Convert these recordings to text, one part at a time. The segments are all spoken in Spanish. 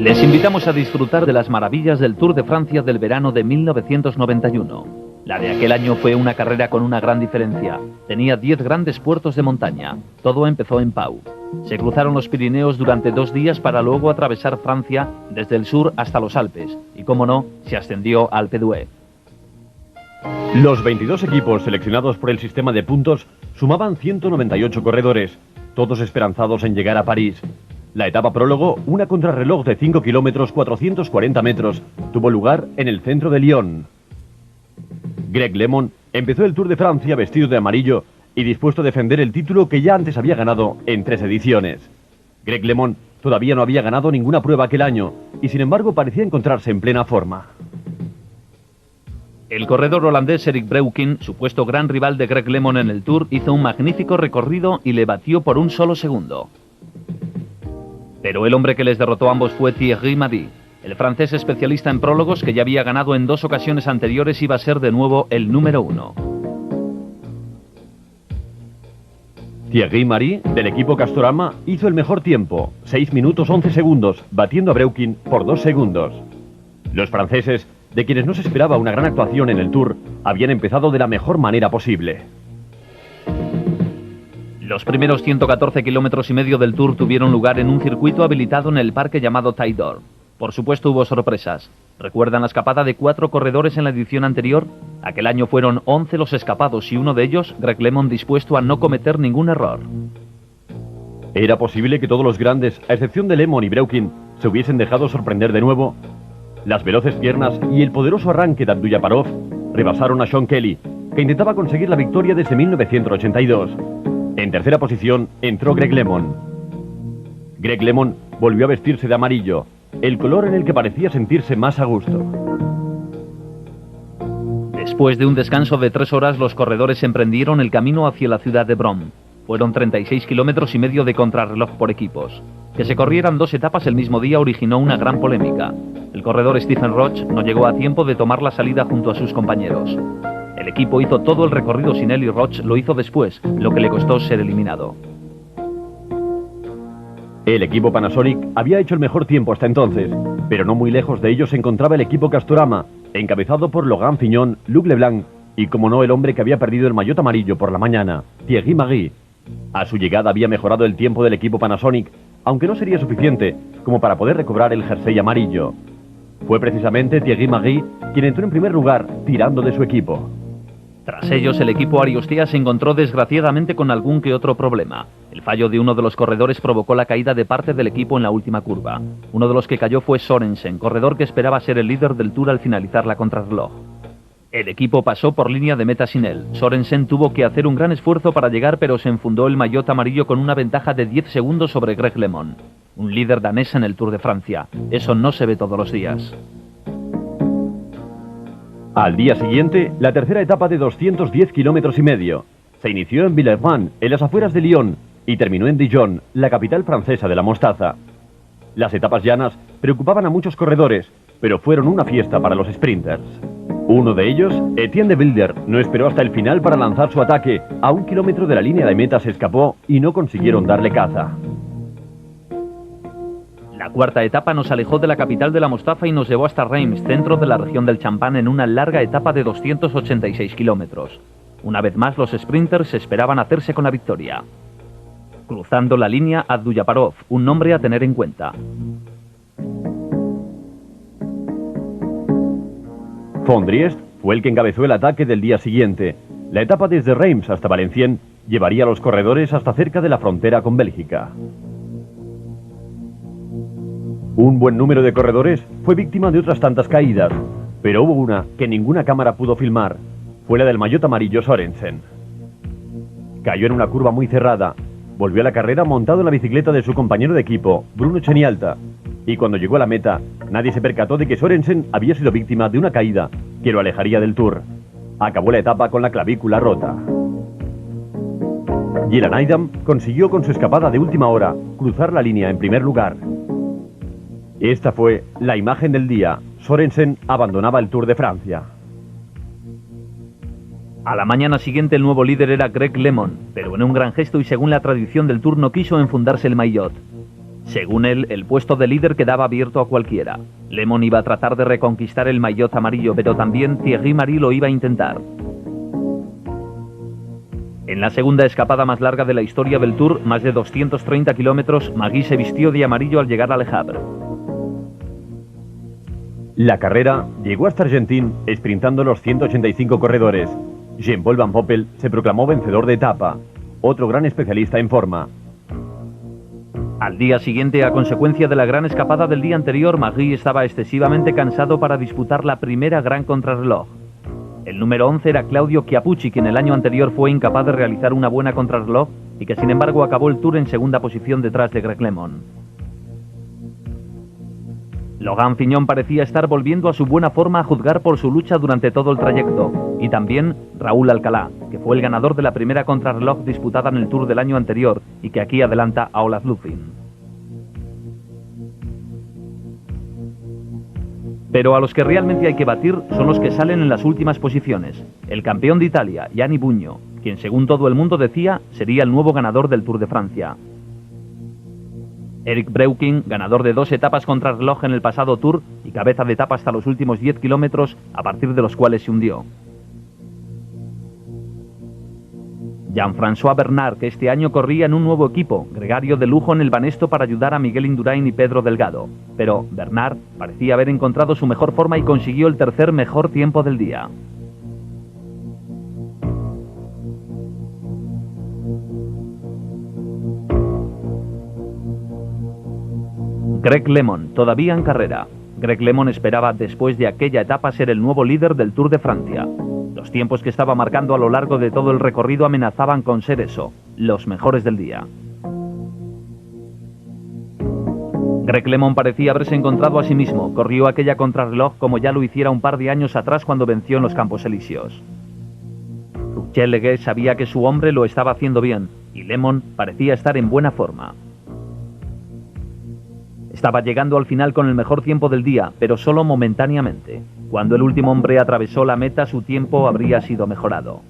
Les invitamos a disfrutar de las maravillas del Tour de Francia del verano de 1991. La de aquel año fue una carrera con una gran diferencia. Tenía 10 grandes puertos de montaña. Todo empezó en Pau. Se cruzaron los Pirineos durante 2 días para luego atravesar Francia desde el sur hasta los Alpes. Y, como no, se ascendió al Alpe d'Huez. Los 22 equipos seleccionados por el sistema de puntos sumaban 198 corredores, todos esperanzados en llegar a París. La etapa prólogo, una contrarreloj de 5 kilómetros 440 metros, tuvo lugar en el centro de Lyon. Greg LeMond empezó el Tour de Francia vestido de amarillo y dispuesto a defender el título que ya antes había ganado en 3 ediciones. Greg LeMond todavía no había ganado ninguna prueba aquel año y sin embargo parecía encontrarse en plena forma. El corredor holandés Erik Breukink, supuesto gran rival de Greg LeMond en el Tour, hizo un magnífico recorrido y le batió por un solo segundo. Pero el hombre que les derrotó a ambos fue Thierry Mardy. El francés especialista en prólogos, que ya había ganado en 2 ocasiones anteriores, iba a ser de nuevo el número 1. Thierry Mardy, del equipo Castorama, hizo el mejor tiempo, 6 minutos 11 segundos, batiendo a Breukink por 2 segundos. Los franceses, de quienes no se esperaba una gran actuación en el Tour, habían empezado de la mejor manera posible. Los primeros 114 kilómetros y medio del Tour tuvieron lugar en un circuito habilitado en el parque llamado Taille d'Or. Por supuesto hubo sorpresas. ¿Recuerdan la escapada de 4 corredores en la edición anterior? Aquel año fueron 11 los escapados y uno de ellos, Greg LeMond, dispuesto a no cometer ningún error. ¿Era posible que todos los grandes, a excepción de LeMond y Breukink, se hubiesen dejado sorprender de nuevo? Las veloces piernas y el poderoso arranque de Abduljaparov rebasaron a Sean Kelly, que intentaba conseguir la victoria desde 1982. En tercera posición entró Greg LeMond. Greg LeMond volvió a vestirse de amarillo, el color en el que parecía sentirse más a gusto. Después de un descanso de 3 horas, los corredores emprendieron el camino hacia la ciudad de Bron. Fueron 36 kilómetros y medio de contrarreloj por equipos. Que se corrieran 2 etapas el mismo día originó una gran polémica. El corredor Stephen Roche no llegó a tiempo de tomar la salida junto a sus compañeros. El equipo hizo todo el recorrido sin él y Roche lo hizo después, lo que le costó ser eliminado. El equipo Panasonic había hecho el mejor tiempo hasta entonces, pero no muy lejos de ellos se encontraba el equipo Castorama, encabezado por Logan Fignon, Luc Leblanc y, como no, el hombre que había perdido el maillot amarillo por la mañana, Thierry Mardy. A su llegada había mejorado el tiempo del equipo Panasonic, aunque no sería suficiente como para poder recobrar el jersey amarillo. Fue precisamente Thierry Mardy quien entró en primer lugar, tirando de su equipo. Tras ellos, el equipo Ariostea se encontró desgraciadamente con algún que otro problema. El fallo de uno de los corredores provocó la caída de parte del equipo en la última curva. Uno de los que cayó fue Sorensen, corredor que esperaba ser el líder del Tour al finalizar la contrarreloj. El equipo pasó por línea de meta sin él. Sorensen tuvo que hacer un gran esfuerzo para llegar, pero se enfundó el maillot amarillo con una ventaja de 10 segundos sobre Greg LeMond, un líder danés en el Tour de Francia. Eso no se ve todos los días. Al día siguiente, la tercera etapa de 210 kilómetros y medio. Se inició en Villeurbanne, en las afueras de Lyon, y terminó en Dijon, la capital francesa de la mostaza. Las etapas llanas preocupaban a muchos corredores, pero fueron una fiesta para los sprinters. Uno de ellos, Etienne de Wilder, no esperó hasta el final para lanzar su ataque. A 1 kilómetro de la línea de meta se escapó y no consiguieron darle caza. La cuarta etapa nos alejó de la capital de la mostaza y nos llevó hasta Reims, centro de la región del Champagne, en una larga etapa de 286 kilómetros. Una vez más, los sprinters esperaban hacerse con la victoria. Cruzando la línea, Abduljaparov, un nombre a tener en cuenta. Fondriest fue el que encabezó el ataque del día siguiente. La etapa desde Reims hasta Valenciennes llevaría a los corredores hasta cerca de la frontera con Bélgica. Un buen número de corredores fue víctima de otras tantas caídas, pero hubo una que ninguna cámara pudo filmar. Fue la del maillot amarillo Sorensen. Cayó en una curva muy cerrada, volvió a la carrera montado en la bicicleta de su compañero de equipo, Bruno Chenialta, y cuando llegó a la meta, nadie se percató de que Sorensen había sido víctima de una caída que lo alejaría del Tour. Acabó la etapa con la clavícula rota. Dylan Neidham consiguió con su escapada de última hora cruzar la línea en primer lugar. Esta fue la imagen del día. Sorensen abandonaba el Tour de Francia. A la mañana siguiente el nuevo líder era Greg LeMond, pero en un gran gesto y según la tradición del Tour no quiso enfundarse el maillot. Según él, el puesto de líder quedaba abierto a cualquiera. Lemon iba a tratar de reconquistar el maillot amarillo, pero también Thierry Marix lo iba a intentar. En la segunda escapada más larga de la historia del Tour, más de 230 kilómetros, Marix se vistió de amarillo al llegar a Le Havre. La carrera llegó hasta Argentín, sprintando los 185 corredores. Jean-Paul Van Poppel se proclamó vencedor de etapa, otro gran especialista en forma. Al día siguiente, a consecuencia de la gran escapada del día anterior, Marix estaba excesivamente cansado para disputar la primera gran contrarreloj. El número 11 era Claudio Chiappucci, quien el año anterior fue incapaz de realizar una buena contrarreloj y que sin embargo acabó el Tour en segunda posición detrás de Greg LeMond. Logan Fignon parecía estar volviendo a su buena forma a juzgar por su lucha durante todo el trayecto, y también Raúl Alcalá, que fue el ganador de la primera contrarreloj disputada en el Tour del año anterior y que aquí adelanta a Olaf Lufin. Pero a los que realmente hay que batir son los que salen en las últimas posiciones. El campeón de Italia, Gianni Bugno, quien según todo el mundo decía sería el nuevo ganador del Tour de Francia. Eric Breuking, ganador de 2 etapas contrarreloj en el pasado Tour y cabeza de etapa hasta los últimos 10 kilómetros, a partir de los cuales se hundió. Jean-François Bernard, que este año corría en un nuevo equipo, gregario de lujo en el Banesto para ayudar a Miguel Indurain y Pedro Delgado. Pero Bernard parecía haber encontrado su mejor forma y consiguió el tercer mejor tiempo del día. Greg LeMond, todavía en carrera. Greg LeMond esperaba, después de aquella etapa, ser el nuevo líder del Tour de Francia. Los tiempos que estaba marcando a lo largo de todo el recorrido amenazaban con ser eso, los mejores del día. Greg LeMond parecía haberse encontrado a sí mismo, corrió aquella contrarreloj como ya lo hiciera un par de años atrás cuando venció en los Campos Elíseos. Ruchelleguet sabía que su hombre lo estaba haciendo bien, y LeMond parecía estar en buena forma. Estaba llegando al final con el mejor tiempo del día, pero solo momentáneamente. Cuando el último hombre atravesó la meta, su tiempo habría sido mejorado.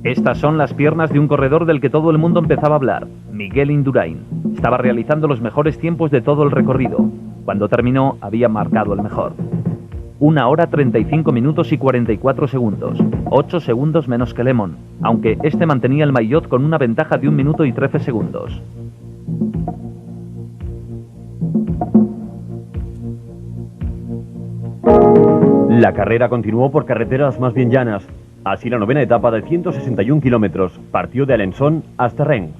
Estas son las piernas de un corredor del que todo el mundo empezaba a hablar, Miguel Indurain. Estaba realizando los mejores tiempos de todo el recorrido. Cuando terminó, había marcado el mejor. 1 hora 35 minutos y 44 segundos, 8 segundos menos que LeMond, aunque este mantenía el maillot con una ventaja de 1 minuto y 13 segundos. La carrera continuó por carreteras más bien llanas. Así la novena etapa de 161 kilómetros partió de Alençon hasta Rennes.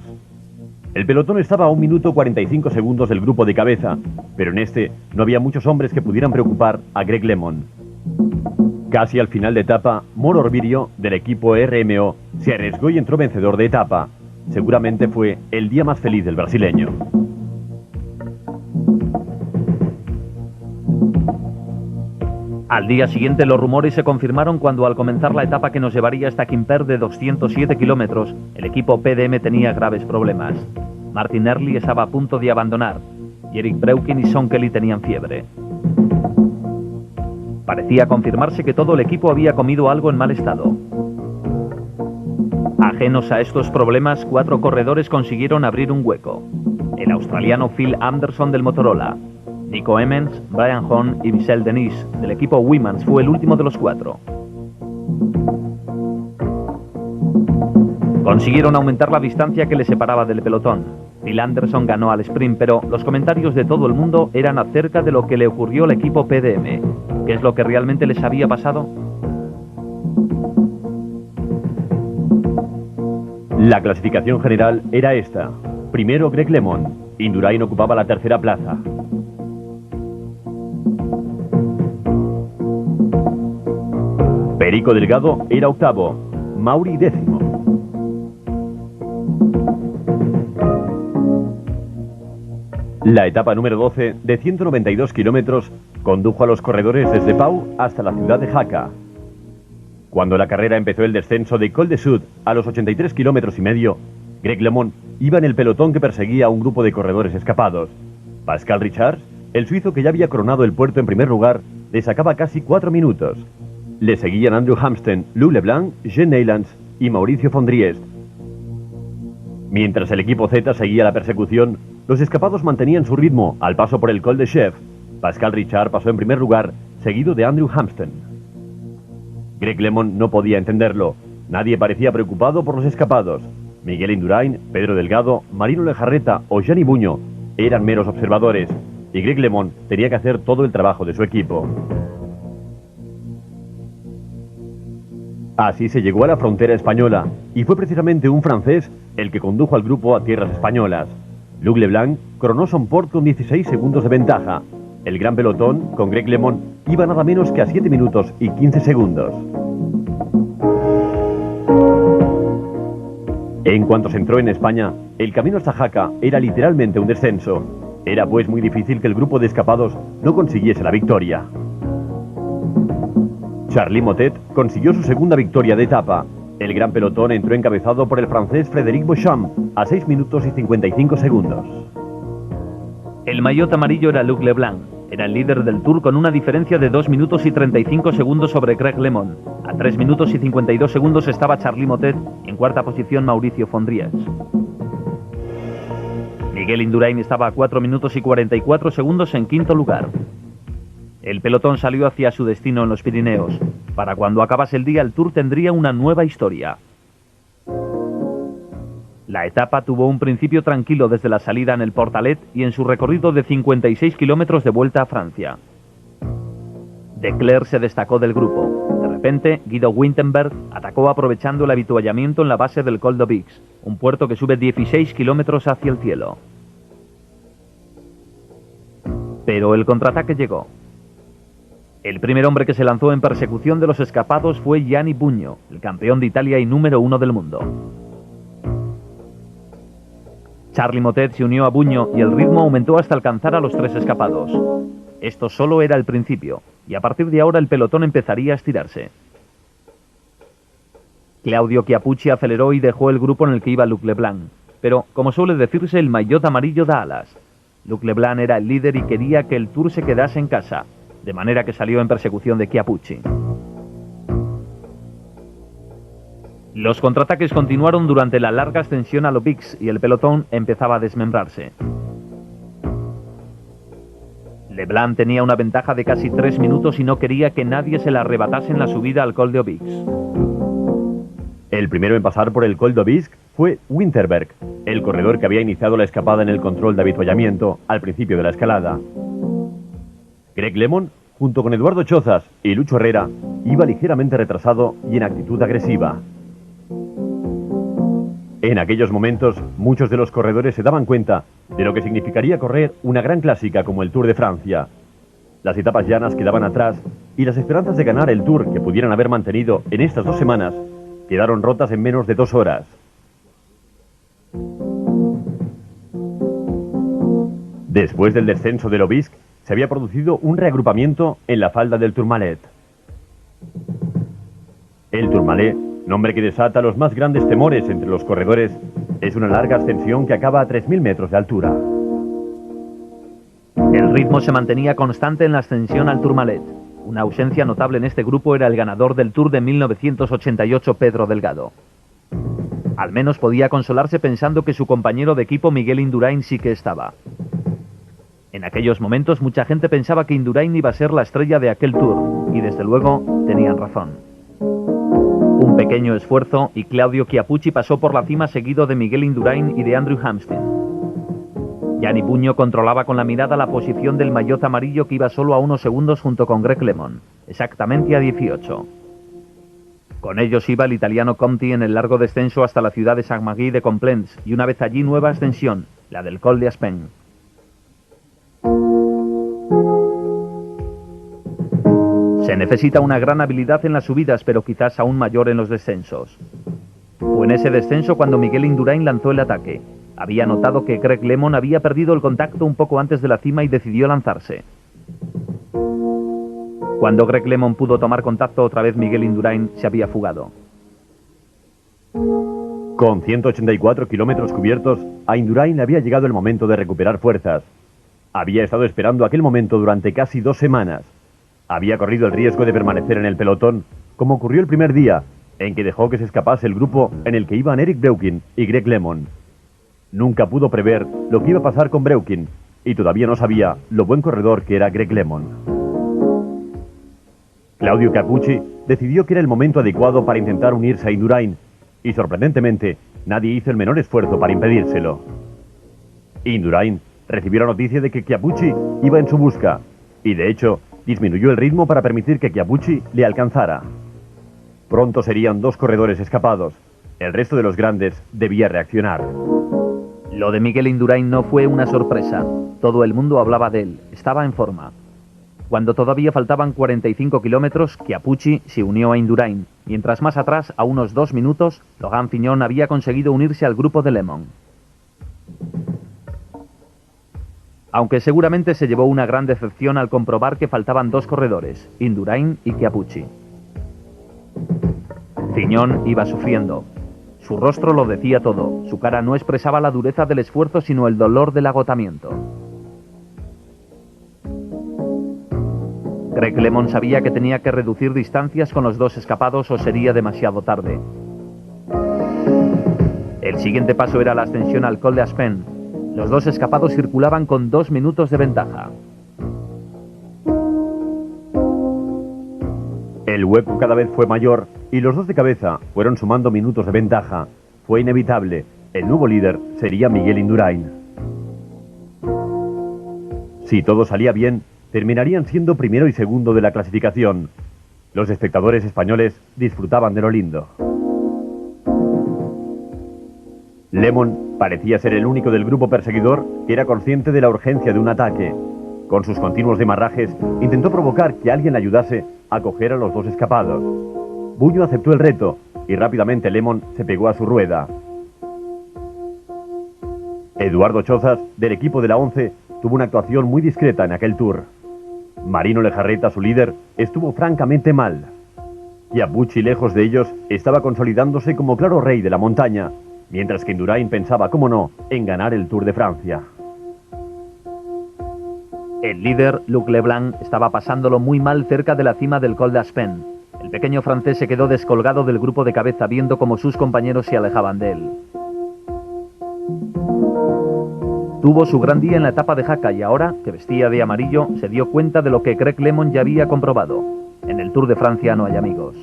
El pelotón estaba a 1 minuto 45 segundos del grupo de cabeza, pero en este no había muchos hombres que pudieran preocupar a Greg LeMond. Casi al final de etapa, Moro Orbirio, del equipo RMO, se arriesgó y entró vencedor de etapa. Seguramente fue el día más feliz del brasileño. Al día siguiente los rumores se confirmaron cuando al comenzar la etapa que nos llevaría hasta Quimper de 207 kilómetros, el equipo PDM tenía graves problemas. Martin Early estaba a punto de abandonar y Eric Breuking y Sean Kelly tenían fiebre. Parecía confirmarse que todo el equipo había comido algo en mal estado. Ajenos a estos problemas, 4 corredores consiguieron abrir un hueco. El australiano Phil Anderson del Motorola, Nico Emmens, Brian Hahn y Michel Denis, del equipo Wimans, fue el último de los 4. Consiguieron aumentar la distancia que les separaba del pelotón. Phil Anderson ganó al sprint, pero los comentarios de todo el mundo eran acerca de lo que le ocurrió al equipo PDM. ¿Qué es lo que realmente les había pasado? La clasificación general era esta. Primero Greg LeMond. Indurain ocupaba la tercera plaza. Perico Delgado era octavo, Mauri décimo. La etapa número 12, de 192 kilómetros, condujo a los corredores desde Pau hasta la ciudad de Jaca. Cuando la carrera empezó el descenso de Col de Sud a los 83 kilómetros y medio, Greg LeMond iba en el pelotón que perseguía a un grupo de corredores escapados. Pascal Richards, el suizo que ya había coronado el puerto en primer lugar, le sacaba casi 4 minutos. Le seguían Andrew Hamsten, Lou Leblanc, Jean Neylands y Mauricio Fondriest. Mientras el equipo Z seguía la persecución, los escapados mantenían su ritmo al paso por el Col de Chef. Pascal Richard pasó en primer lugar, seguido de Andrew Hampsten. Greg LeMond no podía entenderlo. Nadie parecía preocupado por los escapados. Miguel Indurain, Pedro Delgado, Marino Lejarreta o Gianni Buño eran meros observadores, y Greg LeMond tenía que hacer todo el trabajo de su equipo. Así se llegó a la frontera española, y fue precisamente un francés el que condujo al grupo a tierras españolas. Luc Leblanc coronó Son Port con 16 segundos de ventaja. El gran pelotón, con Greg LeMond, iba nada menos que a 7 minutos y 15 segundos. En cuanto se entró en España, el camino hasta Jaca era literalmente un descenso. Era pues muy difícil que el grupo de escapados no consiguiese la victoria. Charly Motet consiguió su segunda victoria de etapa. El gran pelotón entró encabezado por el francés Frédéric Beauchamp a 6 minutos y 55 segundos. El maillot amarillo era Luc Leblanc. Era el líder del Tour con una diferencia de 2 minutos y 35 segundos sobre Greg LeMond. A 3 minutos y 52 segundos estaba Charly Motet, en cuarta posición Mauricio Fondriès. Miguel Indurain estaba a 4 minutos y 44 segundos en quinto lugar. El pelotón salió hacia su destino en los Pirineos. Para cuando acabase el día, el Tour tendría una nueva historia. La etapa tuvo un principio tranquilo desde la salida en el Portalet y en su recorrido de 56 kilómetros de vuelta a Francia. De Clercq se destacó del grupo. De repente, Guido Winterberg atacó aprovechando el avituallamiento en la base del Col d'Aubix, un puerto que sube 16 kilómetros hacia el cielo. Pero el contraataque llegó. El primer hombre que se lanzó en persecución de los escapados fue Gianni Buño, el campeón de Italia y número 1 del mundo. Charly Motet se unió a Buño y el ritmo aumentó hasta alcanzar a los 3 escapados. Esto solo era el principio, y a partir de ahora el pelotón empezaría a estirarse. Claudio Chiappucci aceleró y dejó el grupo en el que iba Luc Leblanc, pero, como suele decirse, el maillot amarillo da alas. Luc Leblanc era el líder y quería que el Tour se quedase en casa, de manera que salió en persecución de Chiappucci. Los contraataques continuaron durante la larga ascensión a l'Aubix y el pelotón empezaba a desmembrarse. Leblanc tenía una ventaja de casi 3 minutos y no quería que nadie se la arrebatase en la subida al Col d'Aubix. El primero en pasar por el Col d'Aubix fue Winterberg, el corredor que había iniciado la escapada en el control de avituallamiento al principio de la escalada. Greg LeMond, junto con Eduardo Chozas y Lucho Herrera, iba ligeramente retrasado y en actitud agresiva. En aquellos momentos, muchos de los corredores se daban cuenta de lo que significaría correr una gran clásica como el Tour de Francia. Las etapas llanas quedaban atrás y las esperanzas de ganar el Tour que pudieran haber mantenido en estas 2 semanas quedaron rotas en menos de 2 horas. Después del descenso del l'Aubix, se había producido un reagrupamiento en la falda del Tourmalet. El Tourmalet, nombre que desata los más grandes temores entre los corredores, es una larga ascensión que acaba a 3.000 metros de altura. El ritmo se mantenía constante en la ascensión al Tourmalet. Una ausencia notable en este grupo era el ganador del Tour de 1988, Pedro Delgado. Al menos podía consolarse pensando que su compañero de equipo Miguel Indurain sí que estaba. En aquellos momentos mucha gente pensaba que Indurain iba a ser la estrella de aquel Tour, y desde luego tenían razón. Un pequeño esfuerzo y Claudio Chiappucci pasó por la cima seguido de Miguel Indurain y de Andrew Hampsten. Gianni Buño controlaba con la mirada la posición del maillot amarillo que iba solo a 1 segundos junto con Greg LeMond, exactamente a 18. Con ellos iba el italiano Conti en el largo descenso hasta la ciudad de Saint-Magui de Complaints y una vez allí nueva ascensión, la del Col d'Aspen. Se necesita una gran habilidad en las subidas, pero quizás aún mayor en los descensos. Fue en ese descenso cuando Miguel Indurain lanzó el ataque. Había notado que Greg LeMond había perdido el contacto un poco antes de la cima y decidió lanzarse. Cuando Greg LeMond pudo tomar contacto otra vez, Miguel Indurain se había fugado. Con 184 kilómetros cubiertos, a Indurain le había llegado el momento de recuperar fuerzas. Había estado esperando aquel momento durante casi 2 semanas. Había corrido el riesgo de permanecer en el pelotón, como ocurrió el primer día, en que dejó que se escapase el grupo en el que iban Eric Breukin y Greg LeMond. nunca pudo prever lo que iba a pasar con Breukin y todavía no sabía lo buen corredor que era Greg LeMond. Claudio Chiappucci decidió que era el momento adecuado para intentar unirse a Indurain y sorprendentemente nadie hizo el menor esfuerzo para impedírselo. Indurain recibió la noticia de que Chiappucci iba en su busca y de hecho disminuyó el ritmo para permitir que Chiappucci le alcanzara. Pronto serían 2 corredores escapados. El resto de los grandes debía reaccionar. Lo de Miguel Indurain no fue una sorpresa. Todo el mundo hablaba de él. Estaba en forma. Cuando todavía faltaban 45 kilómetros, Chiappucci se unió a Indurain, mientras más atrás, a unos 2 minutos, Logan Fignon había conseguido unirse al grupo de LeMond. Aunque seguramente se llevó una gran decepción al comprobar que faltaban 2 corredores, Indurain y Chiappucci. Fignon iba sufriendo. Su rostro lo decía todo, su cara no expresaba la dureza del esfuerzo sino el dolor del agotamiento. Greg LeMond sabía que tenía que reducir distancias con los 2 escapados o sería demasiado tarde. El siguiente paso era la ascensión al Col d'Aspin. Los 2 escapados circulaban con 2 minutos de ventaja. El hueco cada vez fue mayor y los 2 de cabeza fueron sumando minutos de ventaja. Fue inevitable, el nuevo líder sería Miguel Indurain. Si todo salía bien, terminarían siendo primero y segundo de la clasificación. Los espectadores españoles disfrutaban de lo lindo. LeMond parecía ser el único del grupo perseguidor que era consciente de la urgencia de un ataque. Con sus continuos demarrajes, intentó provocar que alguien le ayudase a coger a los 2 escapados. Buño aceptó el reto y rápidamente LeMond se pegó a su rueda. Eduardo Chozas, del equipo de la 11, tuvo una actuación muy discreta en aquel tour. Marino Lejarreta, su líder, estuvo francamente mal. Chiappucci, lejos de ellos, estaba consolidándose como claro rey de la montaña, mientras que Indurain pensaba, cómo no, en ganar el Tour de Francia. El líder, Luc Leblanc, estaba pasándolo muy mal cerca de la cima del Col d'Aspin. El pequeño francés se quedó descolgado del grupo de cabeza viendo cómo sus compañeros se alejaban de él. Tuvo su gran día en la etapa de Jaca y ahora, que vestía de amarillo, se dio cuenta de lo que Greg LeMond ya había comprobado. En el Tour de Francia no hay amigos.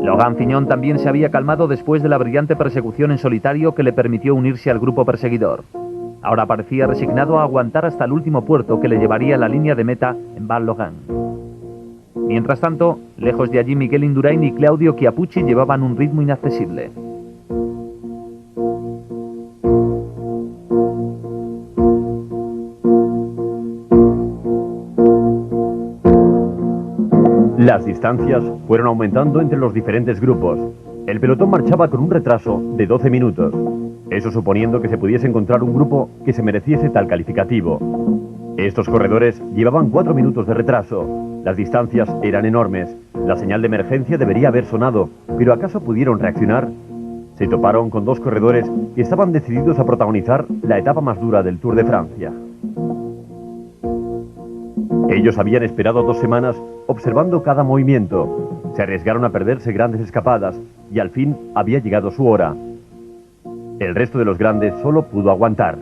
Logan Fignon también se había calmado después de la brillante persecución en solitario que le permitió unirse al grupo perseguidor. Ahora parecía resignado a aguantar hasta el último puerto que le llevaría a la línea de meta en Val-Logan. Mientras tanto, lejos de allí Miguel Indurain y Claudio Chiappucci llevaban un ritmo inaccesible. Las distancias fueron aumentando entre los diferentes grupos. El pelotón marchaba con un retraso de 12 minutos. Eso suponiendo que se pudiese encontrar un grupo que se mereciese tal calificativo. Estos corredores llevaban 4 minutos de retraso. Las distancias eran enormes. La señal de emergencia debería haber sonado, pero ¿acaso pudieron reaccionar? Se toparon con 2 corredores que estaban decididos a protagonizar la etapa más dura del Tour de Francia. Ellos habían esperado 2 semanas observando cada movimiento. Se arriesgaron a perderse grandes escapadas y al fin había llegado su hora. El resto de los grandes solo pudo aguantar.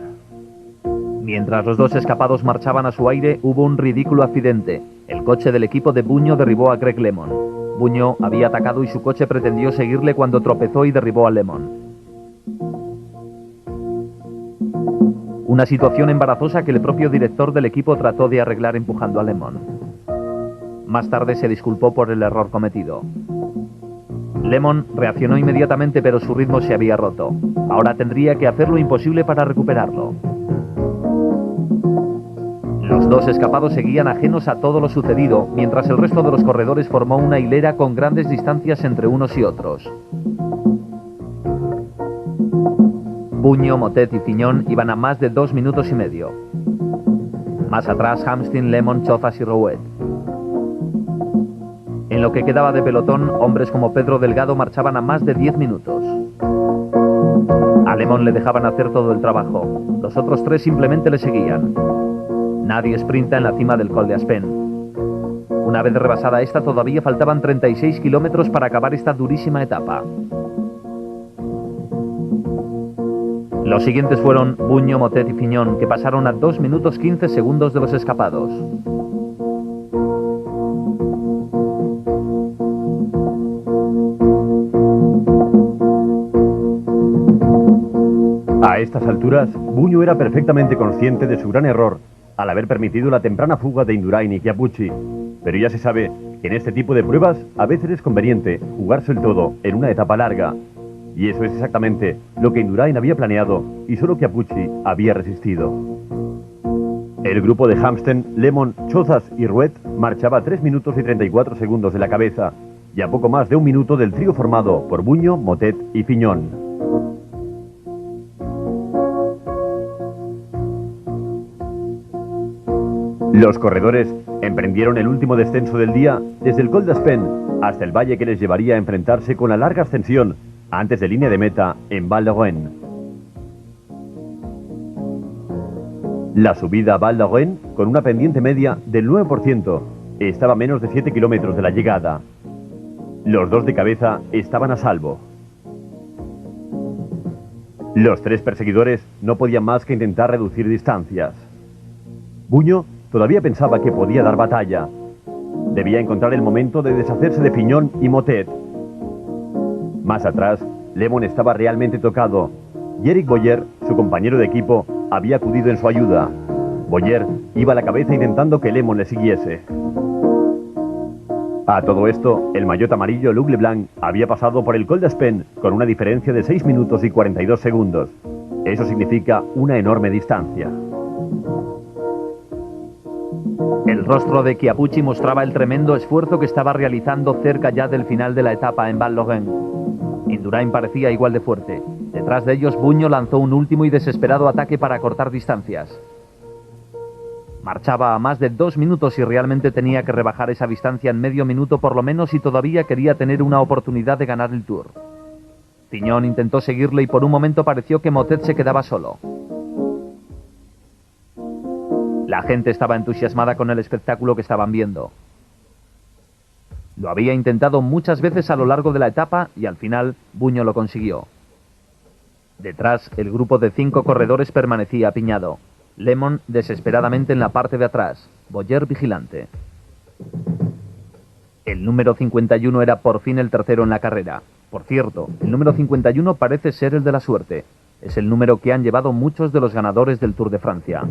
Mientras los 2 escapados marchaban a su aire, hubo un ridículo accidente. El coche del equipo de Buño derribó a Greg LeMond. Buño había atacado y su coche pretendió seguirle cuando tropezó y derribó a LeMond. Una situación embarazosa que el propio director del equipo trató de arreglar empujando a LeMond. Más tarde se disculpó por el error cometido. LeMond reaccionó inmediatamente, pero su ritmo se había roto. Ahora tendría que hacer lo imposible para recuperarlo. Los 2 escapados seguían ajenos a todo lo sucedido, mientras el resto de los corredores formó una hilera con grandes distancias entre unos y otros. Buño, Motet y Fignon iban a más de 2 minutos y medio. Más atrás, Hamstin, LeMond, Chozas y Rouet. En lo que quedaba de pelotón, hombres como Pedro Delgado marchaban a más de 10 minutos. A LeMond le dejaban hacer todo el trabajo. Los otros 3 simplemente le seguían. Nadie sprinta en la cima del Col d'Aspin. Una vez rebasada esta, todavía faltaban 36 kilómetros para acabar esta durísima etapa. Los siguientes fueron Buño, Motet y Fignon, que pasaron a 2 minutos 15 segundos de los escapados. A estas alturas, Buño era perfectamente consciente de su gran error al haber permitido la temprana fuga de Indurain y Chiappucci, pero ya se sabe que en este tipo de pruebas a veces es conveniente jugarse el todo en una etapa larga, y eso es exactamente lo que Indurain había planeado y solo Chiappucci había resistido. El grupo de Hamsten, Lemon, Chozas y Ruet marchaba a 3 minutos y 34 segundos de la cabeza y a poco más de 1 minuto del trío formado por Buño, Motet y Fignon. Los corredores emprendieron el último descenso del día desde el Col d'Aspen hasta el valle que les llevaría a enfrentarse con la larga ascensión antes de línea de meta en Val d'Auen. La subida a Val d'Auen, con una pendiente media del 9%, estaba a menos de 7 kilómetros de la llegada. Los dos de cabeza estaban a salvo. Los 3 perseguidores no podían más que intentar reducir distancias. Buño todavía pensaba que podía dar batalla. Debía encontrar el momento de deshacerse de Fignon y Motet. Más atrás, Lemon estaba realmente tocado y Eric Boyer, su compañero de equipo, había acudido en su ayuda. Boyer iba a la cabeza intentando que Lemon le siguiese. A todo esto, el maillot amarillo Luc Leblanc había pasado por el Col d'Aspen con una diferencia de 6 minutos y 42 segundos. Eso significa una enorme distancia. El rostro de Chiappucci mostraba el tremendo esfuerzo que estaba realizando cerca ya del final de la etapa en Val d'Auen. Indurain parecía igual de fuerte. Detrás de ellos, Buño lanzó un último y desesperado ataque para cortar distancias. Marchaba a más de 2 minutos y realmente tenía que rebajar esa distancia en medio minuto por lo menos si todavía quería tener una oportunidad de ganar el Tour. Fignon intentó seguirle y por un momento pareció que Motet se quedaba solo. La gente estaba entusiasmada con el espectáculo que estaban viendo. Lo había intentado muchas veces a lo largo de la etapa y al final Buño lo consiguió. Detrás, el grupo de 5 corredores permanecía apiñado. Lemon desesperadamente en la parte de atrás, Boyer vigilante. El número 51 era por fin el tercero en la carrera. Por cierto, el número 51 parece ser el de la suerte. Es el número que han llevado muchos de los ganadores del Tour de Francia.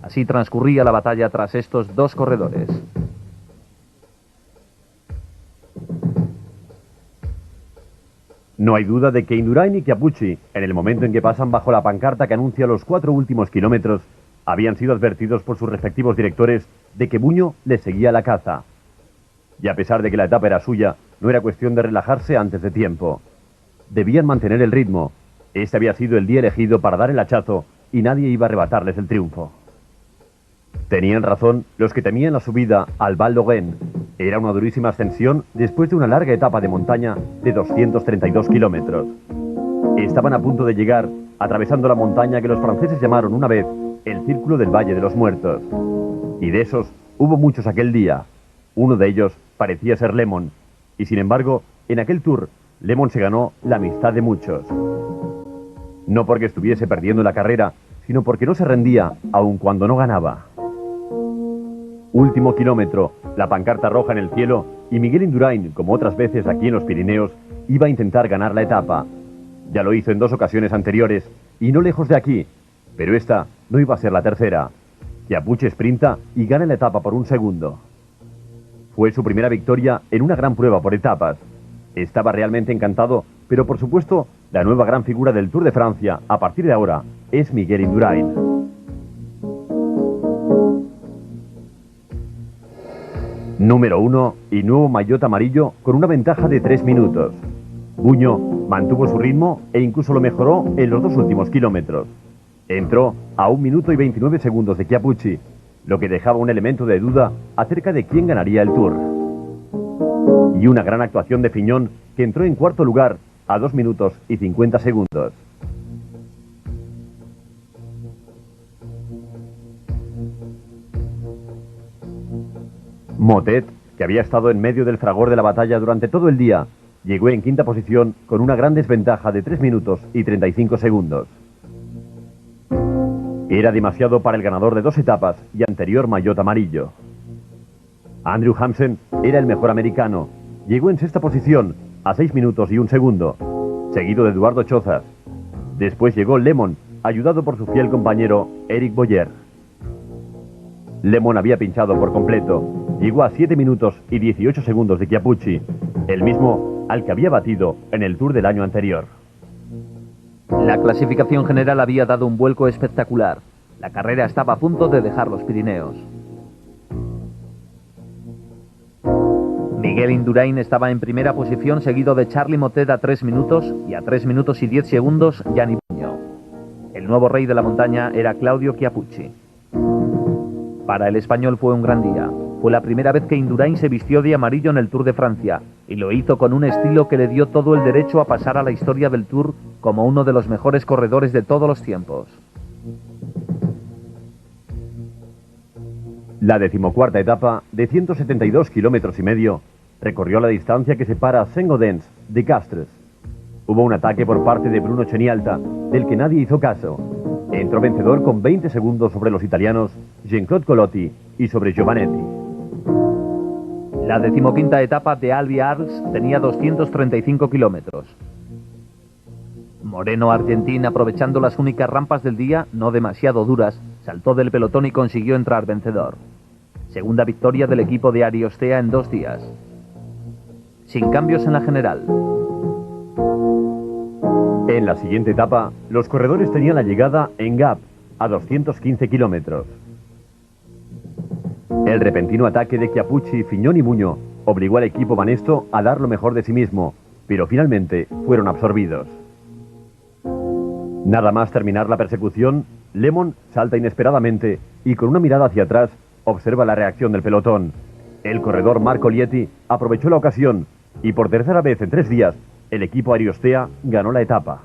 Así transcurría la batalla tras estos 2 corredores. No hay duda de que Indurain y Chiappucci, en el momento en que pasan bajo la pancarta que anuncia los 4 últimos kilómetros, habían sido advertidos por sus respectivos directores de que Buño les seguía la caza. Y a pesar de que la etapa era suya, no era cuestión de relajarse antes de tiempo. Debían mantener el ritmo. Este había sido el día elegido para dar el hachazo y nadie iba a arrebatarles el triunfo. Tenían razón los que temían la subida al Val d'Auen. Era una durísima ascensión después de una larga etapa de montaña de 232 kilómetros. Estaban a punto de llegar, atravesando la montaña que los franceses llamaron una vez el Círculo del Valle de los Muertos. Y de esos hubo muchos aquel día. Uno de ellos parecía ser Lemon. Y sin embargo, en aquel Tour, Lemon se ganó la amistad de muchos. No porque estuviese perdiendo la carrera, sino porque no se rendía, aun cuando no ganaba. Último kilómetro, la pancarta roja en el cielo, y Miguel Indurain, como otras veces aquí en los Pirineos, iba a intentar ganar la etapa. Ya lo hizo en 2 ocasiones anteriores, y no lejos de aquí, pero esta no iba a ser la tercera. Chiappucci sprinta y gana la etapa por 1 segundo. Fue su primera victoria en una gran prueba por etapas. Estaba realmente encantado, pero por supuesto, la nueva gran figura del Tour de Francia, a partir de ahora, es Miguel Indurain. Número 1 y nuevo maillot amarillo con una ventaja de 3 minutos. Buño mantuvo su ritmo e incluso lo mejoró en los 2 últimos kilómetros. Entró a 1 minuto y 29 segundos de Chiappucci, lo que dejaba un elemento de duda acerca de quién ganaría el Tour. Y una gran actuación de Fignon, que entró en 4º lugar a 2 minutos y 50 segundos. Motet, que había estado en medio del fragor de la batalla durante todo el día, llegó en quinta posición con una gran desventaja de 3 minutos y 35 segundos. Era demasiado para el ganador de 2 etapas y anterior maillot amarillo. Andrew Hansen era el mejor americano. Llegó en sexta posición a 6 minutos y 1 segundo, seguido de Eduardo Chozas. Después llegó Lemon, ayudado por su fiel compañero Eric Boyer. Lemon había pinchado por completo. Llegó a 7 minutos y 18 segundos de Chiappucci, el mismo al que había batido en el Tour del año anterior. La clasificación general había dado un vuelco espectacular. La carrera estaba a punto de dejar los Pirineos. Miguel Indurain estaba en primera posición, seguido de Charly Mottet a 3 minutos y a 3 minutos y 10 segundos Gianni Bugno. El nuevo rey de la montaña era Claudio Chiappucci. Para el español fue un gran día. Fue la primera vez que Indurain se vistió de amarillo en el Tour de Francia y lo hizo con un estilo que le dio todo el derecho a pasar a la historia del Tour como uno de los mejores corredores de todos los tiempos. La 14ª etapa, de 172 kilómetros y medio, recorrió la distancia que separa Saint-Gaudens de Castres. Hubo un ataque por parte de Bruno Cenialta, del que nadie hizo caso. Entró vencedor con 20 segundos sobre los italianos Jean-Claude Colotti y sobre Giovanetti. La 15ª etapa de Albi Arles tenía 235 kilómetros. Moreno Argentín, aprovechando las únicas rampas del día, no demasiado duras, saltó del pelotón y consiguió entrar vencedor. Segunda victoria del equipo de Ariostea en 2 días. Sin cambios en la general. En la siguiente etapa, los corredores tenían la llegada en Gap, a 215 kilómetros. El repentino ataque de Chiappucci, Fignon y Bugno obligó al equipo Banesto a dar lo mejor de sí mismo, pero finalmente fueron absorbidos. Nada más terminar la persecución, Lemon salta inesperadamente y con una mirada hacia atrás observa la reacción del pelotón. El corredor Marco Lieti aprovechó la ocasión y por tercera vez en 3 días el equipo Ariostea ganó la etapa.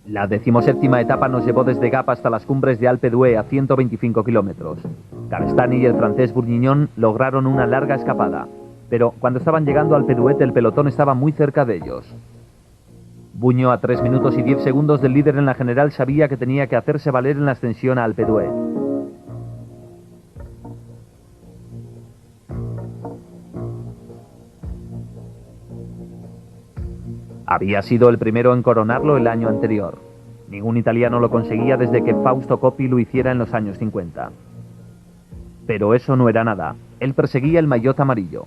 La 17ª etapa nos llevó desde Gap hasta las cumbres de Alpe d'Huez a 125 kilómetros. Cabestany y el francés Bourguignon lograron una larga escapada, pero cuando estaban llegando a Alpe d'Huez el pelotón estaba muy cerca de ellos. Bugno, a 3 minutos y 10 segundos del líder en la general, sabía que tenía que hacerse valer en la ascensión a Alpe d'Huez. Había sido el primero en coronarlo el año anterior. Ningún italiano lo conseguía desde que Fausto Coppi lo hiciera en los años 50. Pero eso no era nada. Él perseguía el maillot amarillo.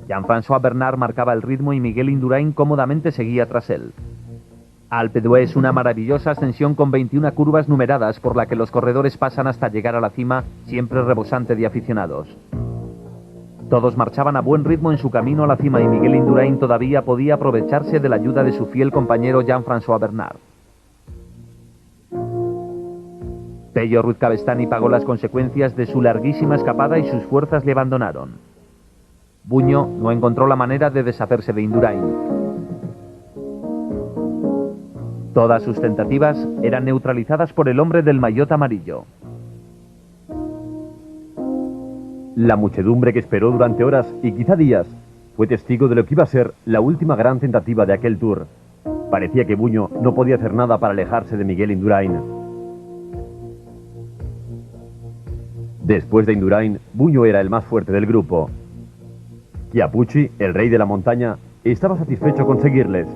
Jean-François Bernard marcaba el ritmo y Miguel Indurain cómodamente seguía tras él. Alpe d'Huez es una maravillosa ascensión con 21 curvas numeradas por la que los corredores pasan hasta llegar a la cima, siempre rebosante de aficionados. Todos marchaban a buen ritmo en su camino a la cima y Miguel Indurain todavía podía aprovecharse de la ayuda de su fiel compañero Jean-François Bernard. Pello Ruiz Cabestany pagó las consecuencias de su larguísima escapada y sus fuerzas le abandonaron. Bugno no encontró la manera de deshacerse de Indurain. Todas sus tentativas eran neutralizadas por el hombre del maillot amarillo. La muchedumbre que esperó durante horas y quizá días fue testigo de lo que iba a ser la última gran tentativa de aquel Tour. Parecía que Bugno no podía hacer nada para alejarse de Miguel Indurain. Después de Indurain, Bugno era el más fuerte del grupo. Chiappucci, el rey de la montaña, estaba satisfecho con seguirles,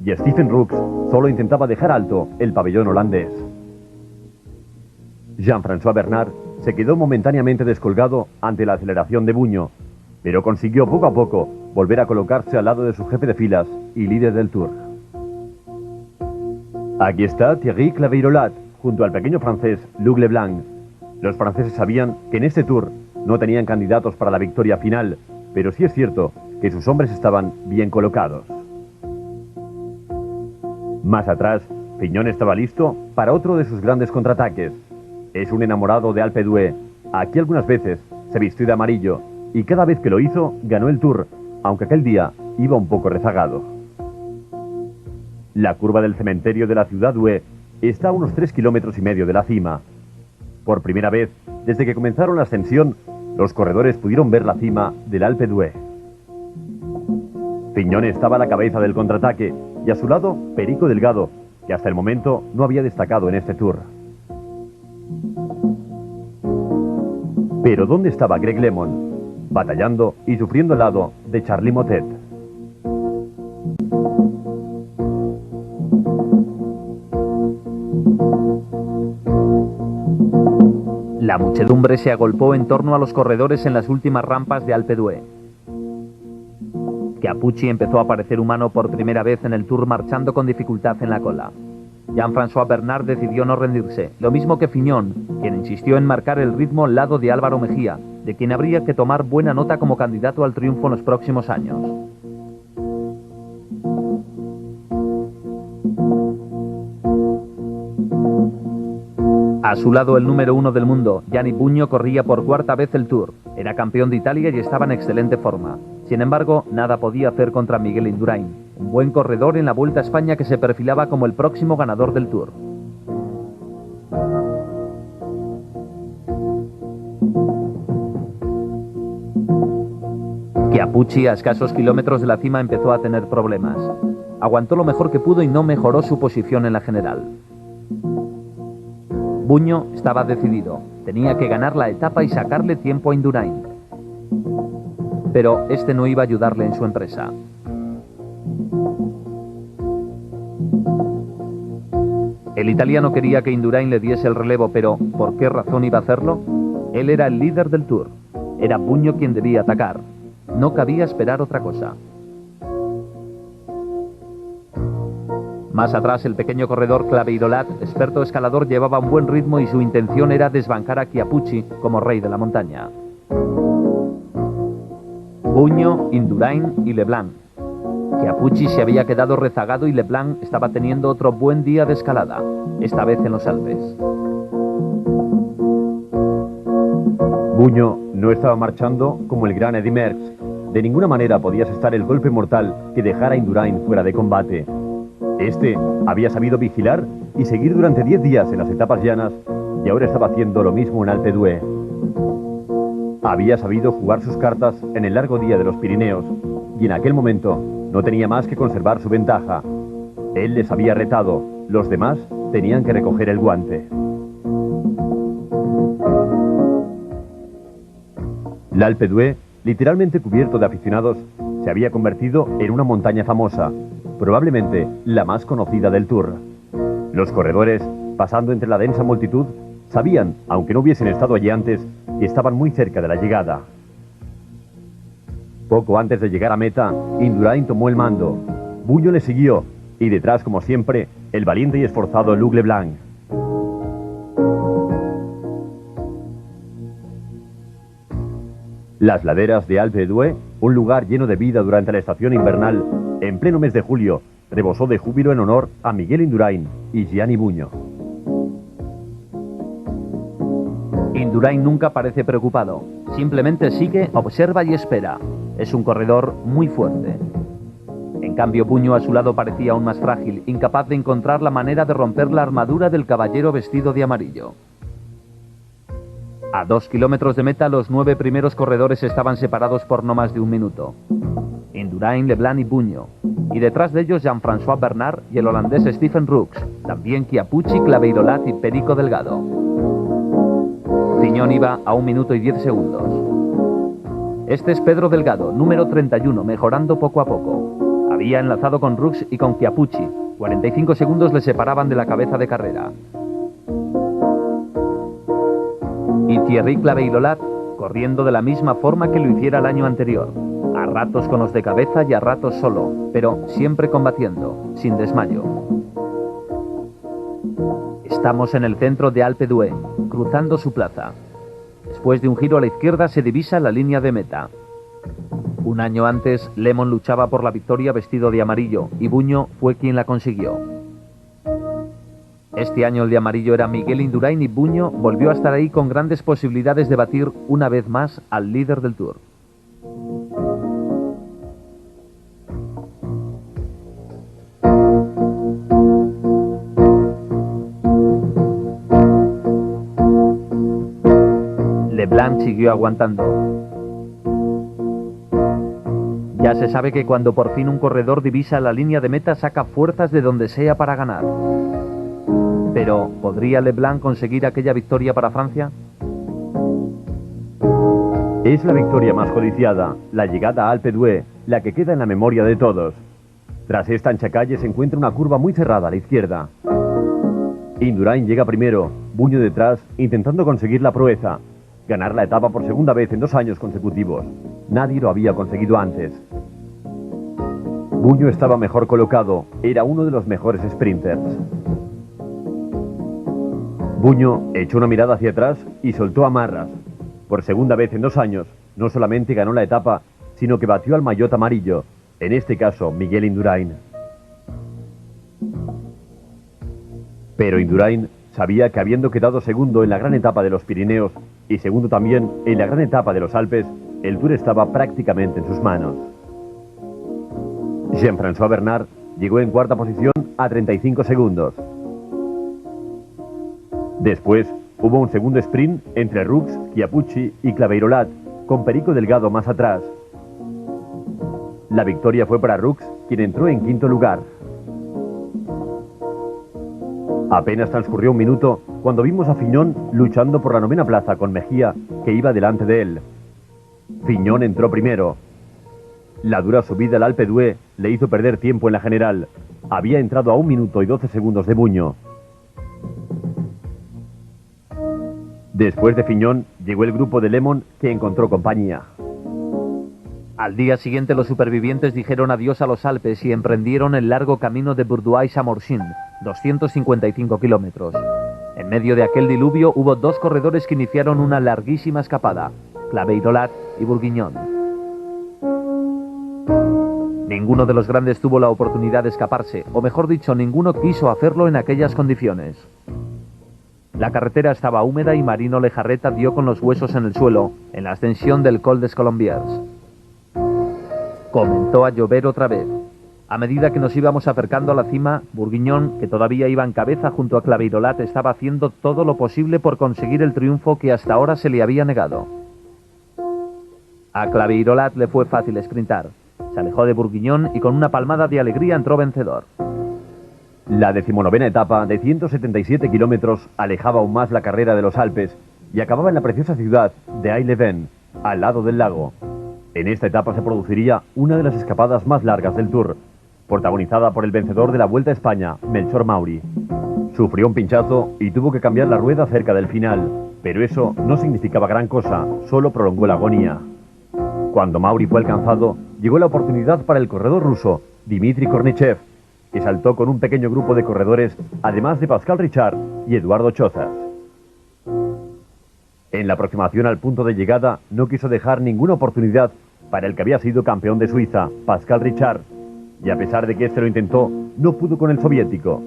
y Stephen Rooks solo intentaba dejar alto el pabellón holandés. Jean-François Bernard se quedó momentáneamente descolgado ante la aceleración de Bugno, pero consiguió poco a poco volver a colocarse al lado de su jefe de filas y líder del Tour. Aquí está Thierry Claveyrolat, junto al pequeño francés Luc Leblanc. Los franceses sabían que en este Tour no tenían candidatos para la victoria final, pero sí es cierto que sus hombres estaban bien colocados. Más atrás, Fignon estaba listo para otro de sus grandes contraataques. Es un enamorado de Alpe d'Huez. Aquí algunas veces se vistió de amarillo y cada vez que lo hizo ganó el Tour, aunque aquel día iba un poco rezagado. La curva del cementerio de la ciudad d'Huez está a unos 3,5 kilómetros de la cima. Por primera vez, desde que comenzaron la ascensión, los corredores pudieron ver la cima del Alpe d'Huez. Piñón estaba a la cabeza del contraataque y a su lado Perico Delgado, que hasta el momento no había destacado en este Tour. Pero ¿dónde estaba Greg LeMond? Batallando y sufriendo al lado de Charly Mottet. La muchedumbre se agolpó en torno a los corredores en las últimas rampas de Alpe d'Huez. Chiappucci empezó a parecer humano por primera vez en el Tour, marchando con dificultad en la cola. Jean-François Bernard decidió no rendirse, lo mismo que Fignon, quien insistió en marcar el ritmo al lado de Álvaro Mejía, de quien habría que tomar buena nota como candidato al triunfo en los próximos años. A su lado, el número 1 del mundo, Gianni Bugno, corría por cuarta vez el Tour. Era campeón de Italia y estaba en excelente forma. Sin embargo, nada podía hacer contra Miguel Indurain, un buen corredor en la Vuelta a España que se perfilaba como el próximo ganador del Tour. Chiappucci, a escasos kilómetros de la cima, empezó a tener problemas. Aguantó lo mejor que pudo y no mejoró su posición en la general. Bugno estaba decidido, tenía que ganar la etapa y sacarle tiempo a Indurain. Pero este no iba a ayudarle en su empresa. El italiano quería que Indurain le diese el relevo, pero ¿por qué razón iba a hacerlo? Él era el líder del Tour. Era Bugno quien debía atacar. No cabía esperar otra cosa. Más atrás, el pequeño corredor Claveirolat, experto escalador, llevaba un buen ritmo y su intención era desbancar a Chiappucci como rey de la montaña. Bugno, Indurain y Leblanc. Chiappucci se había quedado rezagado y Leblanc estaba teniendo otro buen día de escalada, esta vez en los Alpes. Bugno no estaba marchando como el gran Eddy Merckx. De ninguna manera podía asestar el golpe mortal que dejara a Indurain fuera de combate. Este había sabido vigilar y seguir durante 10 días en las etapas llanas y ahora estaba haciendo lo mismo en Alpe d'Huez. Había sabido jugar sus cartas en el largo día de los Pirineos y en aquel momento no tenía más que conservar su ventaja. Él les había retado, los demás tenían que recoger el guante. La Alpe d'Huez, literalmente cubierto de aficionados, se había convertido en una montaña famosa, probablemente la más conocida del Tour. Los corredores, pasando entre la densa multitud, sabían, aunque no hubiesen estado allí antes, que estaban muy cerca de la llegada. Poco antes de llegar a meta, Indurain tomó el mando. Bugno le siguió, y detrás, como siempre, el valiente y esforzado Luc Leblanc. Las laderas de Alpe d'Huez, un lugar lleno de vida durante la estación invernal, en pleno mes de julio, rebosó de júbilo en honor a Miguel Indurain y Gianni Bugno. Indurain nunca parece preocupado, simplemente sigue, observa y espera. Es un corredor muy fuerte. En cambio, Bugno a su lado parecía aún más frágil, incapaz de encontrar la manera de romper la armadura del caballero vestido de amarillo. A 2 kilómetros de meta, los 9 primeros corredores estaban separados por no más de 1 minuto. Indurain, Leblanc y Bugno. Y detrás de ellos Jean-François Bernard y el holandés Stephen Rooks. También Chiappucci, Claveirolat y Perico Delgado. Fignon iba a 1 minuto y 10 segundos. Este es Pedro Delgado, número 31, mejorando poco a poco. Había enlazado con Rooks y con Chiappucci. 45 segundos le separaban de la cabeza de carrera. Y Thierry Claveirolat, corriendo de la misma forma que lo hiciera el año anterior, a ratos con los de cabeza y a ratos solo, pero siempre combatiendo, sin desmayo. Estamos en el centro de Alpe d'Huez, cruzando su plaza. Después de un giro a la izquierda se divisa la línea de meta. Un año antes, LeMond luchaba por la victoria vestido de amarillo y Bugno fue quien la consiguió. Este año el de amarillo era Miguel Indurain y Bugno volvió a estar ahí con grandes posibilidades de batir una vez más al líder del Tour. Leblanc siguió aguantando. Ya se sabe que cuando por fin un corredor divisa la línea de meta saca fuerzas de donde sea para ganar. Pero, ¿podría Leblanc conseguir aquella victoria para Francia? Es la victoria más codiciada, la llegada a Alpe d'Huez, la que queda en la memoria de todos. Tras esta ancha calle se encuentra una curva muy cerrada a la izquierda. Indurain llega primero, Buño detrás, intentando conseguir la proeza. Ganar la etapa por segunda vez en 2 años consecutivos. Nadie lo había conseguido antes. Buño estaba mejor colocado, era uno de los mejores sprinters. Buño echó una mirada hacia atrás y soltó amarras. Por segunda vez en 2 años, no solamente ganó la etapa, sino que batió al maillot amarillo, en este caso Miguel Indurain. Pero Indurain sabía que habiendo quedado segundo en la gran etapa de los Pirineos y segundo también en la gran etapa de los Alpes, el Tour estaba prácticamente en sus manos. Jean-François Bernard llegó en cuarta posición a 35 segundos. Después hubo un segundo sprint entre Rux, Chiappucci y Claveyrolat, con Perico Delgado más atrás. La victoria fue para Rux, quien entró en quinto lugar. Apenas transcurrió un minuto cuando vimos a Fignon luchando por la 9ª plaza con Mejía, que iba delante de él. Fignon entró primero. La dura subida al Alpe d'Huez le hizo perder tiempo en la general. Había entrado a 1 minuto y 12 segundos de Buño. Después de Fignon llegó el grupo de Lemon, que encontró compañía. Al día siguiente los supervivientes dijeron adiós a los Alpes y emprendieron el largo camino de Bourdois-Chamorchin, 255 kilómetros. En medio de aquel diluvio hubo 2 corredores que iniciaron una larguísima escapada, Claveyrolat y Bourguignon. Ninguno de los grandes tuvo la oportunidad de escaparse, o mejor dicho, ninguno quiso hacerlo en aquellas condiciones. La carretera estaba húmeda y Marino Lejarreta dio con los huesos en el suelo, en la ascensión del Col des Colombiers. Comenzó a llover otra vez. A medida que nos íbamos acercando a la cima, Bourguignon, que todavía iba en cabeza junto a Claveyrolat, estaba haciendo todo lo posible por conseguir el triunfo que hasta ahora se le había negado. A Claveyrolat le fue fácil sprintar. Se alejó de Bourguignon y con una palmada de alegría entró vencedor. La 19ª etapa de 177 kilómetros alejaba aún más la carrera de los Alpes y acababa en la preciosa ciudad de Aix-les-Bains, al lado del lago. En esta etapa se produciría una de las escapadas más largas del Tour, protagonizada por el vencedor de la Vuelta a España, Melchor Mauri. Sufrió un pinchazo y tuvo que cambiar la rueda cerca del final, pero eso no significaba gran cosa, solo prolongó la agonía. Cuando Mauri fue alcanzado, llegó la oportunidad para el corredor ruso, Dmitry Kornichev, que saltó con un pequeño grupo de corredores, además de Pascal Richard y Eduardo Chozas. En la aproximación al punto de llegada, no quiso dejar ninguna oportunidad para el que había sido campeón de Suiza, Pascal Richard, y a pesar de que este lo intentó, no pudo con el soviético.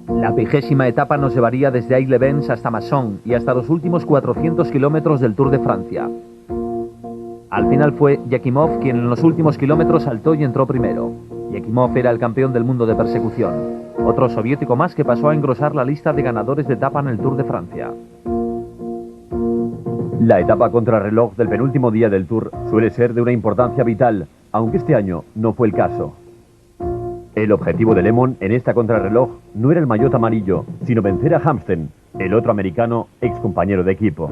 La 20ª etapa nos llevaría desde Aix-les-Bains hasta Masson y hasta los últimos 400 kilómetros del Tour de Francia. Al final fue Yakimov quien en los últimos kilómetros saltó y entró primero. Yakimov era el campeón del mundo de persecución, otro soviético más que pasó a engrosar la lista de ganadores de etapa en el Tour de Francia. La etapa contrarreloj del penúltimo día del Tour suele ser de una importancia vital, aunque este año no fue el caso. El objetivo de Lemon en esta contrarreloj no era el maillot amarillo, sino vencer a Hamsten, el otro americano excompañero de equipo.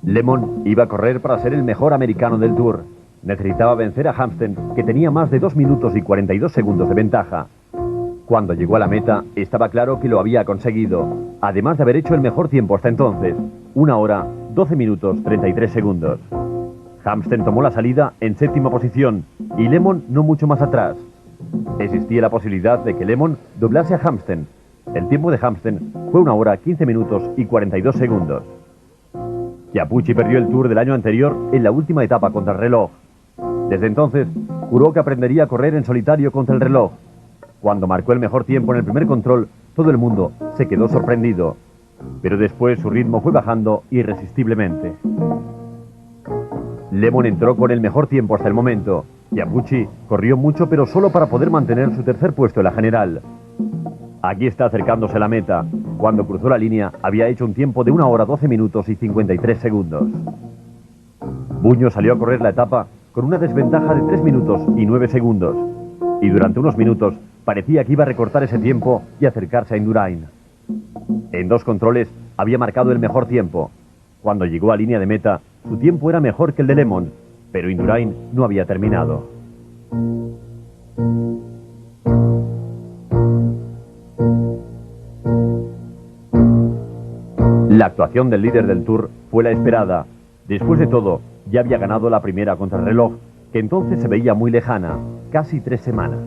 Lemon iba a correr para ser el mejor americano del Tour. Necesitaba vencer a Hamsten, que tenía más de 2 minutos y 42 segundos de ventaja. Cuando llegó a la meta, estaba claro que lo había conseguido, además de haber hecho el mejor tiempo hasta entonces, 1 hora, 12 minutos, 33 segundos. Hamsten tomó la salida en 7ª posición y Lemon no mucho más atrás. Existía la posibilidad de que Lemon doblase a Hamsten. El tiempo de Hamsten fue 1 hora, 15 minutos y 42 segundos. Chiappucci perdió el Tour del año anterior en la última etapa contra el reloj. Desde entonces, juró que aprendería a correr en solitario contra el reloj. Cuando marcó el mejor tiempo en el primer control, todo el mundo se quedó sorprendido. Pero después su ritmo fue bajando irresistiblemente. Lemon entró con el mejor tiempo hasta el momento. Chiappucci corrió mucho, pero solo para poder mantener su tercer puesto en la general. Aquí está acercándose a la meta. Cuando cruzó la línea, había hecho un tiempo de 1 hora, 12 minutos y 53 segundos. Buño salió a correr la etapa con una desventaja de 3 minutos y 9 segundos. Y durante unos minutos parecía que iba a recortar ese tiempo y acercarse a Indurain. En 2 controles había marcado el mejor tiempo. Cuando llegó a línea de meta, su tiempo era mejor que el de Lemon, pero Indurain no había terminado. La actuación del líder del Tour fue la esperada. Después de todo, ya había ganado la primera contrarreloj, que entonces se veía muy lejana, casi 3 semanas.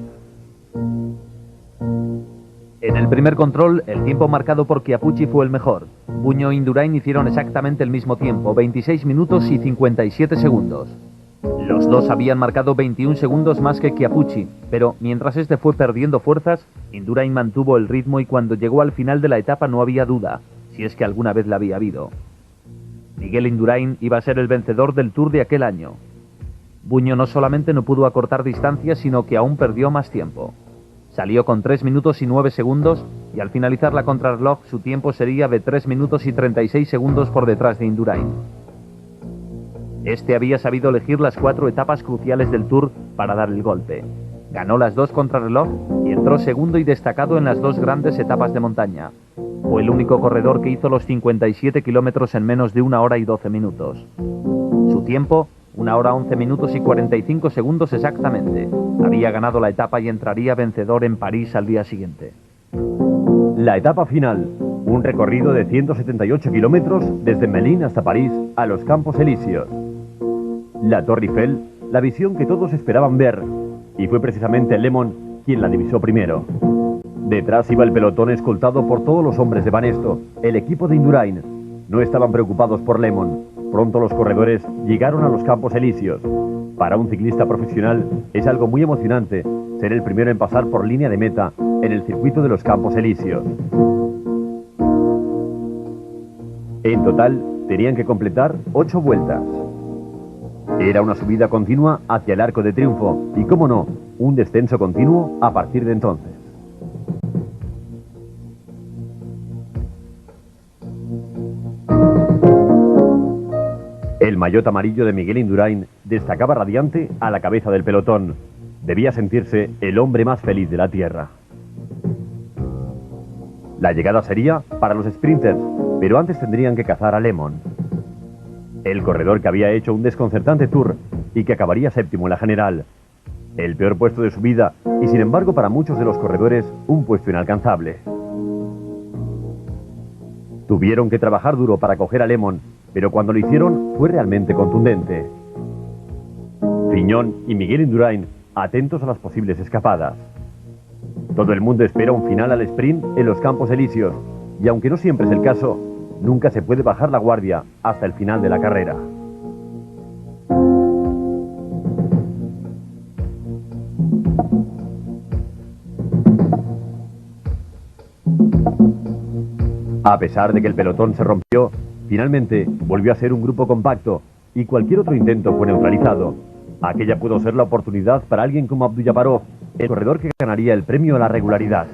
En el primer control, el tiempo marcado por Chiappucci fue el mejor. Buño e Indurain hicieron exactamente el mismo tiempo, 26 minutos y 57 segundos. Los dos habían marcado 21 segundos más que Chiappucci, pero mientras este fue perdiendo fuerzas, Indurain mantuvo el ritmo y cuando llegó al final de la etapa no había duda, si es que alguna vez la había habido. Miguel Indurain iba a ser el vencedor del Tour de aquel año. Buño no solamente no pudo acortar distancias, sino que aún perdió más tiempo. Salió con 3 minutos y 9 segundos y al finalizar la contrarreloj su tiempo sería de 3 minutos y 36 segundos por detrás de Indurain. Este había sabido elegir las 4 etapas cruciales del Tour para dar el golpe. Ganó las 2 contrarreloj y entró segundo y destacado en las 2 grandes etapas de montaña. Fue el único corredor que hizo los 57 kilómetros en menos de 1 hora y 12 minutos. Su tiempo, 1 hora 11 minutos y 45 segundos exactamente. Había ganado la etapa y entraría vencedor en París al día siguiente. La etapa final, un recorrido de 178 kilómetros desde Melun hasta París a los Campos Elíseos. La Torre Eiffel, la visión que todos esperaban ver, y fue precisamente Lemon quien la divisó primero. Detrás iba el pelotón escoltado por todos los hombres de Banesto, el equipo de Indurain. No estaban preocupados por Lemon. Pronto los corredores llegaron a los Campos Elíseos. Para un ciclista profesional es algo muy emocionante ser el primero en pasar por línea de meta en el circuito de los Campos Elíseos. En total tenían que completar 8 vueltas. Era una subida continua hacia el Arco de Triunfo y, cómo no, un descenso continuo a partir de entonces. El maillot amarillo de Miguel Indurain destacaba radiante a la cabeza del pelotón. Debía sentirse el hombre más feliz de la tierra. La llegada sería para los sprinters, pero antes tendrían que cazar a Lemon, el corredor que había hecho un desconcertante Tour y que acabaría séptimo en la general. El peor puesto de su vida y, sin embargo, para muchos de los corredores, un puesto inalcanzable. Tuvieron que trabajar duro para coger a Lemon, pero cuando lo hicieron fue realmente contundente. Fignon y Miguel Indurain atentos a las posibles escapadas. Todo el mundo espera un final al sprint en los Campos Elíseos, y aunque no siempre es el caso, nunca se puede bajar la guardia hasta el final de la carrera. A pesar de que el pelotón se rompió, finalmente volvió a ser un grupo compacto y cualquier otro intento fue neutralizado. Aquella pudo ser la oportunidad para alguien como Abduljaparov, el corredor que ganaría el premio a la regularidad.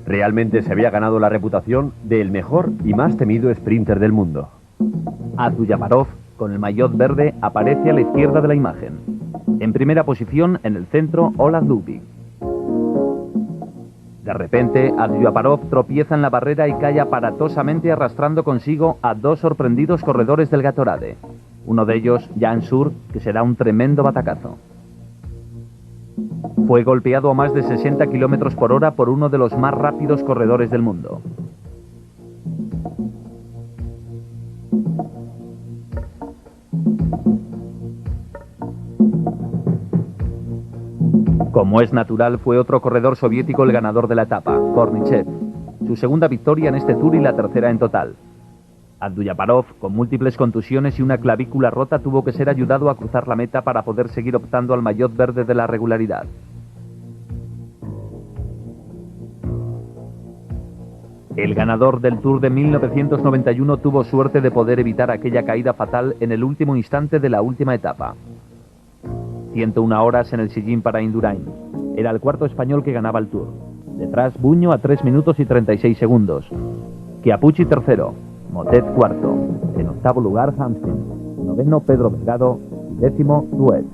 Realmente se había ganado la reputación de el mejor y más temido sprinter del mundo. Abduljaparov, con el maillot verde, aparece a la izquierda de la imagen. En primera posición, en el centro, Olaf Ludwig. De repente, Abduljaparov tropieza en la barrera y cae aparatosamente arrastrando consigo a 2 sorprendidos corredores del Gatorade. Uno de ellos, Jan Sur, que será un tremendo batacazo. Fue golpeado a más de 60 km por hora por uno de los más rápidos corredores del mundo. Como es natural, fue otro corredor soviético el ganador de la etapa, Kornichev. Su segunda victoria en este Tour y la tercera en total. Abduljaparov, con múltiples contusiones y una clavícula rota, tuvo que ser ayudado a cruzar la meta para poder seguir optando al maillot verde de la regularidad. El ganador del Tour de 1991 tuvo suerte de poder evitar aquella caída fatal en el último instante de la última etapa. 101 horas en el sillín para Indurain. Era el cuarto español que ganaba el Tour. Detrás, Buño a 3 minutos y 36 segundos. Chiappucci tercero. Motet cuarto. En octavo lugar, Hamstin. Noveno, Pedro Delgado. Y décimo, Nuet.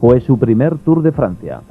Fue su primer Tour de Francia.